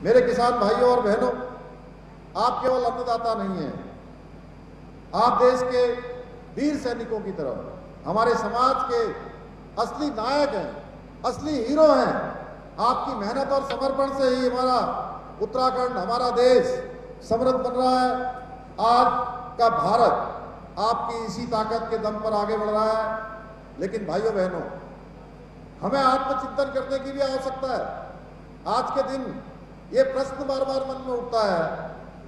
मेरे किसान भाइयों और बहनों, आप केवल अन्नदाता नहीं हैं, आप देश के वीर सैनिकों की तरह हमारे समाज के असली नायक हैं, असली हीरो हैं। आपकी मेहनत और समर्पण से ही हमारा उत्तराखंड, हमारा देश समृद्ध बन रहा है। आज का भारत आपकी इसी ताकत के दम पर आगे बढ़ रहा है। लेकिन भाइयों बहनों, हमें आत्मचिंतन करने की भी आवश्यकता है। आज के दिन ये प्रश्न बार बार मन में उठता है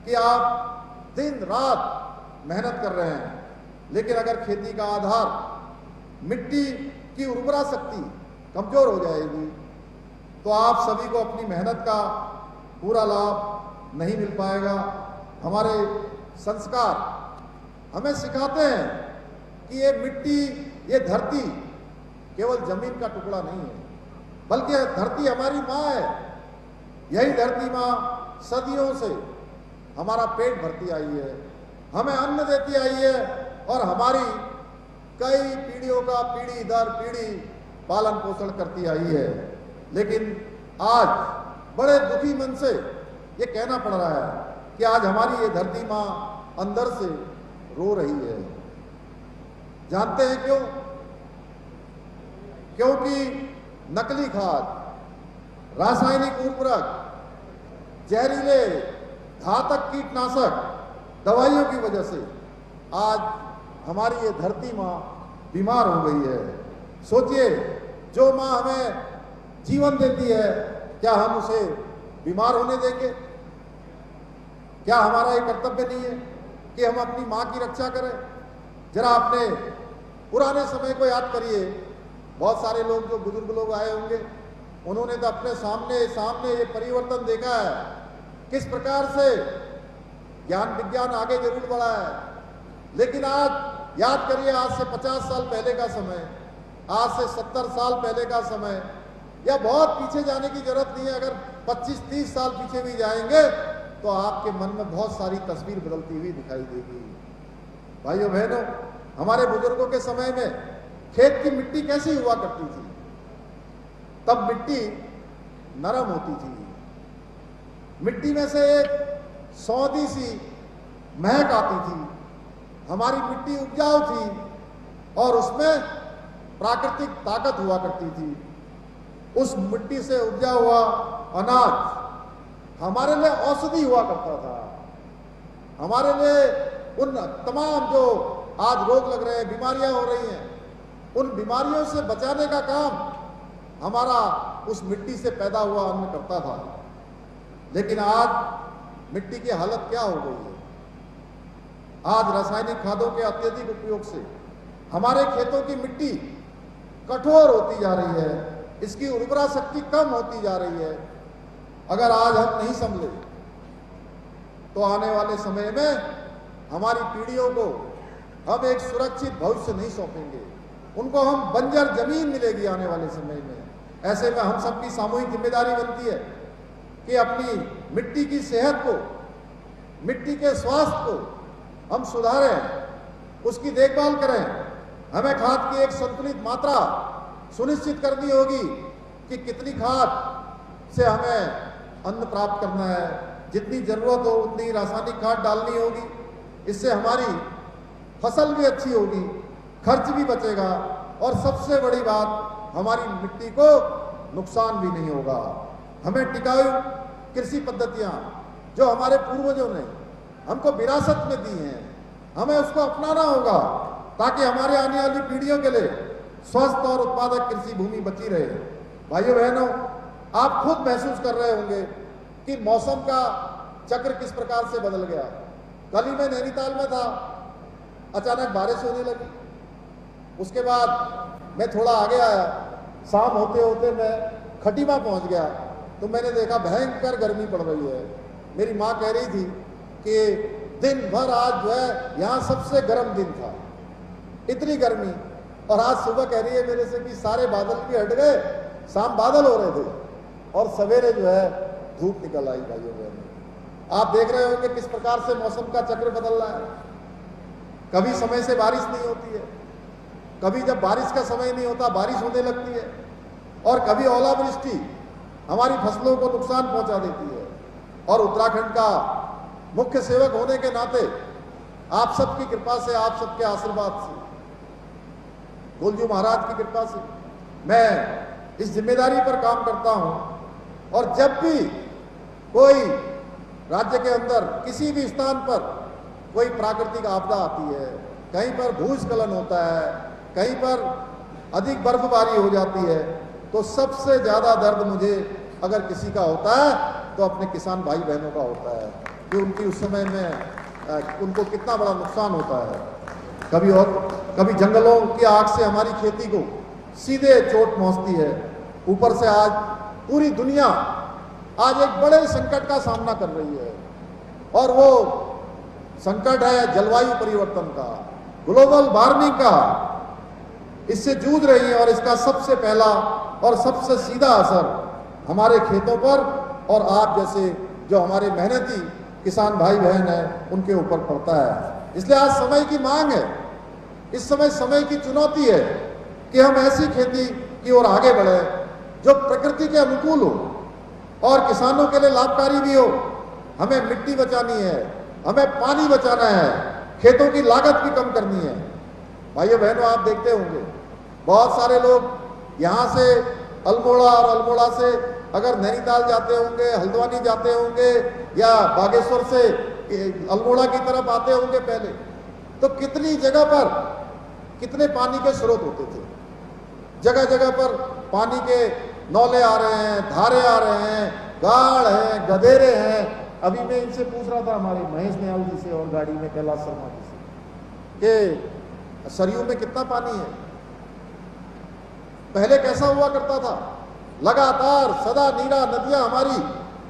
कि आप दिन रात मेहनत कर रहे हैं, लेकिन अगर खेती का आधार मिट्टी की उर्वरा शक्ति कमजोर हो जाएगी तो आप सभी को अपनी मेहनत का पूरा लाभ नहीं मिल पाएगा। हमारे संस्कार हमें सिखाते हैं कि ये मिट्टी, ये धरती केवल जमीन का टुकड़ा नहीं है, बल्कि धरती हमारी माँ है। यही धरती माँ सदियों से हमारा पेट भरती आई है, हमें अन्न देती आई है और हमारी कई पीढ़ियों का पीढ़ी दर पीढ़ी पालन पोषण करती आई है। लेकिन आज बड़े दुखी मन से ये कहना पड़ रहा है कि आज हमारी ये धरती माँ अंदर से रो रही है। जानते हैं क्यों? क्योंकि नकली खाद, रासायनिक उर्वरक, जहरीले घातक कीटनाशक दवाइयों की वजह से आज हमारी ये धरती माँ बीमार हो गई है। सोचिए, जो माँ हमें जीवन देती है, क्या हम उसे बीमार होने देंगे? क्या हमारा ये कर्तव्य नहीं है कि हम अपनी माँ की रक्षा करें? जरा अपने पुराने समय को याद करिए। बहुत सारे लोग, जो बुजुर्ग लोग आए होंगे, उन्होंने तो अपने सामने ये परिवर्तन देखा है, किस प्रकार से ज्ञान विज्ञान आगे जरूर बढ़ा है। लेकिन आज याद करिए, आज से 50 साल पहले का समय, आज से 70 साल पहले का समय, या बहुत पीछे जाने की जरूरत नहीं है। अगर 25-30 साल पीछे भी जाएंगे तो आपके मन में बहुत सारी तस्वीर बदलती हुई दिखाई देगी। भाइयों बहनों, हमारे बुजुर्गों के समय में खेत की मिट्टी कैसी हुआ करती थी? तब मिट्टी नरम होती थी, मिट्टी में से एक सौंधी सी महक आती थी, हमारी मिट्टी उपजाऊ थी और उसमें प्राकृतिक ताकत हुआ करती थी। उस मिट्टी से उपजा हुआ अनाज हमारे लिए औषधि हुआ करता था। हमारे लिए उन तमाम जो आज रोग लग रहे हैं, बीमारियां हो रही हैं, उन बीमारियों से बचाने का काम हमारा उस मिट्टी से पैदा हुआ अन्न करता था। लेकिन आज मिट्टी की हालत क्या हो गई है? आज रासायनिक खादों के अत्यधिक उपयोग से हमारे खेतों की मिट्टी कठोर होती जा रही है, इसकी उर्वरा शक्ति कम होती जा रही है। अगर आज हम नहीं संभले तो आने वाले समय में हमारी पीढ़ियों को हम एक सुरक्षित भविष्य नहीं सौंपेंगे, उनको हम बंजर जमीन मिलेगी आने वाले समय में। ऐसे में हम सबकी सामूहिक जिम्मेदारी बनती है कि अपनी मिट्टी की सेहत को, मिट्टी के स्वास्थ्य को हम सुधारें, उसकी देखभाल करें। हमें खाद की एक संतुलित मात्रा सुनिश्चित करनी होगी कि कितनी खाद से हमें अन्न प्राप्त करना है, जितनी जरूरत हो उतनी रासायनिक खाद डालनी होगी। इससे हमारी फसल भी अच्छी होगी, खर्च भी बचेगा और सबसे बड़ी बात, हमारी मिट्टी को नुकसान भी नहीं होगा। हमें टिकाऊ कृषि पद्धतियां जो हमारे पूर्वजों ने हमको विरासत में दी हैं, हमें उसको अपनाना होगा ताकि हमारे आने वाली पीढ़ियों के लिए स्वस्थ और उत्पादक कृषि भूमि बची रहे। भाइयों बहनों, आप खुद महसूस कर रहे होंगे कि मौसम का चक्र किस प्रकार से बदल गया। कल ही मैं नैनीताल में था, अचानक बारिश होने लगी, उसके बाद मैं थोड़ा आगे आया, शाम होते होते मैं खटीमा पहुंच गया तो मैंने देखा भयंकर गर्मी पड़ रही है। मेरी माँ कह रही थी कि दिन भर आज जो है यहाँ सबसे गर्म दिन था, इतनी गर्मी। और आज सुबह कह रही है मेरे से कि सारे बादल भी हट गए, शाम बादल हो रहे थे और सवेरे जो है धूप निकल आई। भाइयों बहनों, आप देख रहे होंगे किस प्रकार से मौसम का चक्र बदल रहा है। कभी समय से बारिश नहीं होती है, कभी जब बारिश का समय नहीं होता बारिश होने लगती है, और कभी ओलावृष्टि हमारी फसलों को नुकसान पहुंचा देती है। और उत्तराखंड का मुख्य सेवक होने के नाते आप सबकी कृपा से, आप सबके आशीर्वाद से, गोलजू महाराज की कृपा से मैं इस जिम्मेदारी पर काम करता हूं। और जब भी कोई राज्य के अंदर किसी भी स्थान पर कोई प्राकृतिक आपदा आती है, कहीं पर भूस्खलन होता है, कहीं पर अधिक बर्फबारी हो जाती है, तो सबसे ज्यादा दर्द मुझे अगर किसी का होता है तो अपने किसान भाई बहनों का होता है कि उनकी उस समय में उनको कितना बड़ा नुकसान होता है। कभी जंगलों की आग से हमारी खेती को सीधे चोट पहुंचती है। ऊपर से आज पूरी दुनिया आज एक बड़े संकट का सामना कर रही है और वो संकट है जलवायु परिवर्तन का, ग्लोबल वार्मिंग का। इससे जूझ रही है और इसका सबसे पहला और सबसे सीधा असर हमारे खेतों पर और आप जैसे जो हमारे मेहनती किसान भाई बहन हैं उनके ऊपर पड़ता है। इसलिए आज समय की मांग है, इस समय की चुनौती है कि हम ऐसी खेती की ओर आगे बढ़े जो प्रकृति के अनुकूल हो और किसानों के लिए लाभकारी भी हो। हमें मिट्टी बचानी है, हमें पानी बचाना है, खेतों की लागत भी कम करनी है। भाइयों बहनों, आप देखते होंगे बहुत सारे लोग यहाँ से अल्मोड़ा और अल्मोड़ा से अगर नैनीताल जाते होंगे, हल्द्वानी जाते होंगे या बागेश्वर से अल्मोड़ा की तरफ आते होंगे पहले, तो कितनी जगह पर कितने पानी के स्रोत होते थे। जगह जगह पर पानी के नौले आ रहे हैं, धारे आ रहे हैं, गाड़ हैं, गधेरे हैं। अभी मैं इनसे पूछ रहा था हमारे महेश निहाल जी से और गाड़ी में कैलाश शर्मा जी से कि सरयू में कितना पानी है। पहले कैसा हुआ करता था, लगातार सदा नीरा नदियां हमारी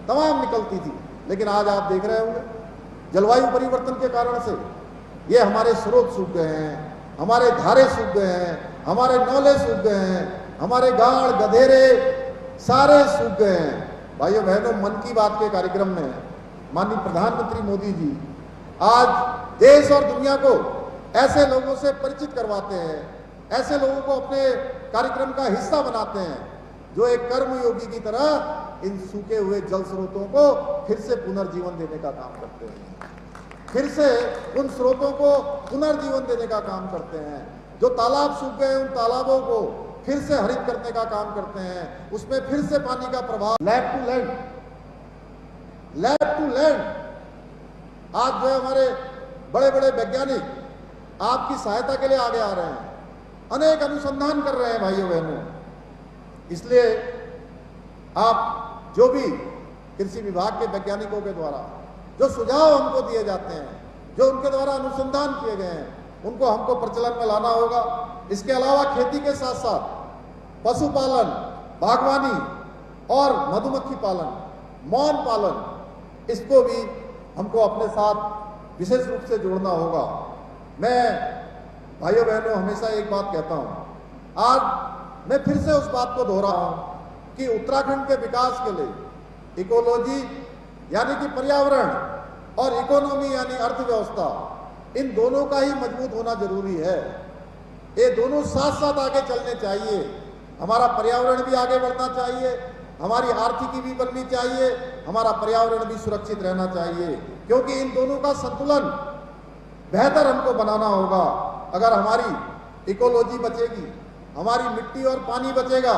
तमाम निकलती थी, लेकिन आज आप देख रहे होंगे जलवायु परिवर्तन के कारण से ये हमारे स्रोत सूख गए हैं, हमारे धारे सूख गए हैं, हमारे नौले सूख गए हैं, हमारे गाड़ गधेरे सारे सूख गए हैं। भाइयों बहनों, मन की बात के कार्यक्रम में माननीय प्रधानमंत्री मोदी जी आज देश और दुनिया को ऐसे लोगों से परिचित करवाते हैं, ऐसे लोगों को अपने कार्यक्रम का हिस्सा बनाते हैं जो एक कर्मयोगी की तरह इन सूखे हुए जल स्रोतों को फिर से पुनर्जीवन देने का काम करते हैं, फिर से उन स्रोतों को पुनर्जीवन देने का काम करते हैं। जो तालाब सूख गए उन तालाबों को फिर से हरित करने का काम करते हैं, उसमें फिर से पानी का प्रभाव। लैब टू लैंड आज जो है हमारे बड़े बड़े वैज्ञानिक आपकी सहायता के लिए आगे आ रहे हैं, अनेक अनुसंधान कर रहे हैं भाइयों बहनों। इसलिए आप जो भी कृषि विभाग के वैज्ञानिकों के द्वारा जो सुझाव हमको दिए जाते हैं, जो उनके द्वारा अनुसंधान किए गए हैं, उनको हमको प्रचलन में लाना होगा। इसके अलावा खेती के साथ साथ पशुपालन, बागवानी और मधुमक्खी पालन, मौन पालन, इसको भी हमको अपने साथ विशेष रूप से जोड़ना होगा। मैं भाइयों बहनों हमेशा एक बात कहता हूं, आज मैं फिर से उस बात को दोहरा हूं कि उत्तराखंड के विकास के लिए इकोलॉजी यानी कि पर्यावरण और इकोनॉमी यानी अर्थव्यवस्था, इन दोनों का ही मजबूत होना जरूरी है। ये दोनों साथ साथ आगे चलने चाहिए। हमारा पर्यावरण भी आगे बढ़ना चाहिए, हमारी आर्थिकी भी बननी चाहिए, हमारा पर्यावरण भी सुरक्षित रहना चाहिए, क्योंकि इन दोनों का संतुलन बेहतर हमको बनाना होगा। अगर हमारी इकोलॉजी बचेगी, हमारी मिट्टी और पानी बचेगा,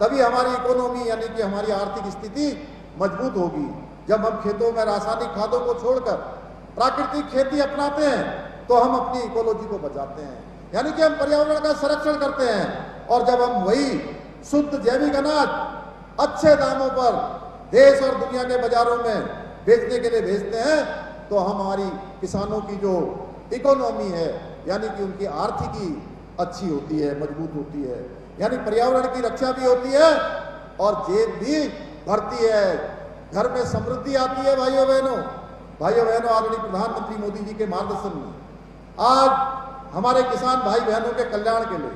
तभी हमारी इकोनॉमी यानी कि हमारी आर्थिक स्थिति मजबूत होगी। जब हम खेतों में रासायनिक खादों को छोड़कर प्राकृतिक खेती अपनाते हैं तो हम अपनी इकोलॉजी को बचाते हैं, यानी कि हम पर्यावरण का संरक्षण करते हैं। और जब हम वही शुद्ध जैविक अनाज अच्छे दामों पर देश और दुनिया के बाजारों में बेचने के लिए भेजते हैं तो हमारी किसानों की जो इकोनॉमी है यानी कि उनकी आर्थिकी अच्छी होती है, मजबूत होती है, यानी पर्यावरण की रक्षा भी होती है और जेब भी भरती है, घर में समृद्धि आती है। भाइयों बहनों, आदरणीय प्रधानमंत्री मोदी जी के मार्गदर्शन में आज हमारे किसान भाई बहनों के कल्याण के लिए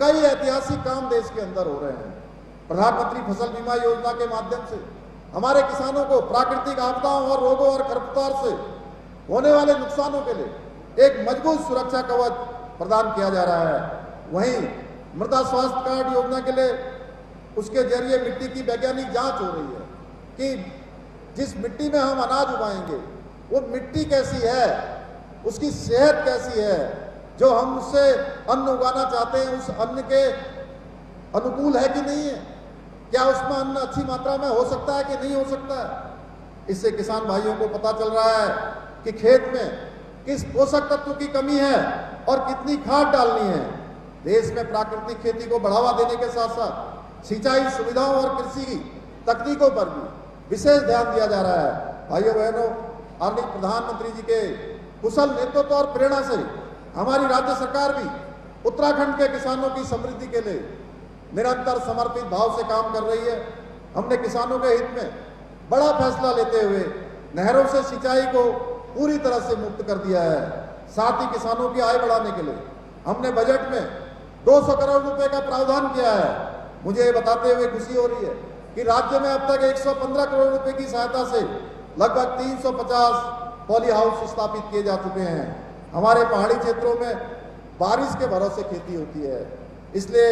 कई ऐतिहासिक काम देश के अंदर हो रहे हैं। प्रधानमंत्री फसल बीमा योजना के माध्यम से हमारे किसानों को प्राकृतिक आपदाओं और रोगों और खरपतवार से होने वाले नुकसानों के लिए एक मजबूत सुरक्षा कवच प्रदान किया जा रहा है। वहीं मृदा स्वास्थ्य कार्ड योजना के लिए उसके जरिए मिट्टी की वैज्ञानिक जांच हो रही है कि जिस मिट्टी में हम अनाज उगाएंगे वो मिट्टी कैसी है, उसकी सेहत कैसी है, जो हम उससे अन्न उगाना चाहते हैं उस अन्न के अनुकूल है कि नहीं है, क्या उसमें अन्न अच्छी मात्रा में हो सकता है कि नहीं हो सकता है। इससे किसान भाइयों को पता चल रहा है कि खेत में किस पोषक तत्व की कमी है और कितनी खाद डालनी है। देश में प्राकृतिक खेती को बढ़ावा देने के साथ साथ सिंचाई सुविधाओं और कृषि तकनीकों पर भी विशेष ध्यान दिया जा रहा है। भाइयों बहनों, आदरणीय प्रधानमंत्री जी के कुशल नेतृत्व और प्रेरणा से हमारी राज्य सरकार भी उत्तराखंड के किसानों की समृद्धि के लिए निरंतर समर्पित भाव से काम कर रही है। हमने किसानों के हित में बड़ा फैसला लेते हुए नहरों से सिंचाई को पूरी तरह से मुक्त कर दिया है। साथ ही किसानों की आय बढ़ाने के लिए हमने बजट में 200 करोड़ रुपए का प्रावधान किया है। मुझे ये बताते हुए खुशी हो रही है कि राज्य में अब तक 115 करोड़ रुपए की सहायता से लगभग 350 पॉली हाउस स्थापित किए जा चुके हैं। हमारे पहाड़ी क्षेत्रों में बारिश के भरोसे खेती होती है, इसलिए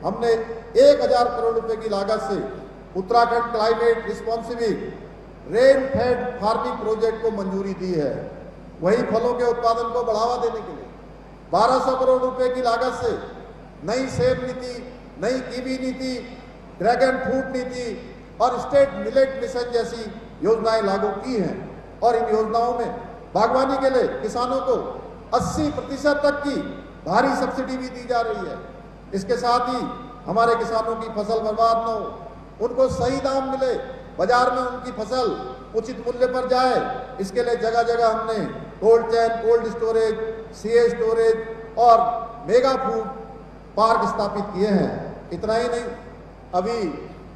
हमने 1000 करोड़ रुपए की लागत से Uttarakhand climate responsible rain fade farming project को मंजूरी दी है। वहीं फलों के उत्पादन को बढ़ावा देने के लिए 1200 करोड़ रुपए की लागत से नई सेब नीति, नई कीवी नीति, ड्रैगन फ्रूट नीति और स्टेट मिलेट मिशन जैसी योजनाएं लागू की हैं। और इन योजनाओं में बागवानी के लिए किसानों को 80% तक की भारी सब्सिडी भी दी जा रही है। इसके साथ ही हमारे किसानों की फसल बर्बाद न हो, उनको सही दाम मिले, बाजार में उनकी फसल उचित मूल्य पर जाए, इसके लिए जगह जगह हमने cold chain, cold storage, CA storage और मेगा फूड पार्क स्थापित किए हैं। इतना ही नहीं, अभी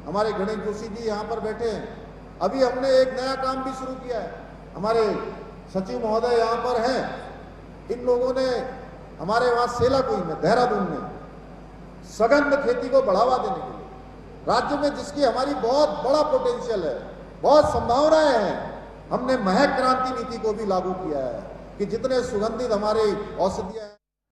हमारे गणेश जोशी जी यहाँ पर बैठे हैं, अभी हमने एक नया काम भी शुरू किया है। हमारे सचिव महोदय यहाँ पर हैं, इन लोगों ने हमारे वहाँ सेलाकुई में, देहरादून में सघन खेती को बढ़ावा देने के लिए राज्य में जिसकी हमारी बहुत बड़ा पोटेंशियल है, बहुत संभावनाएं हैं, हमने महक क्रांति नीति को भी लागू किया है कि जितने सुगंधित हमारे औषधियां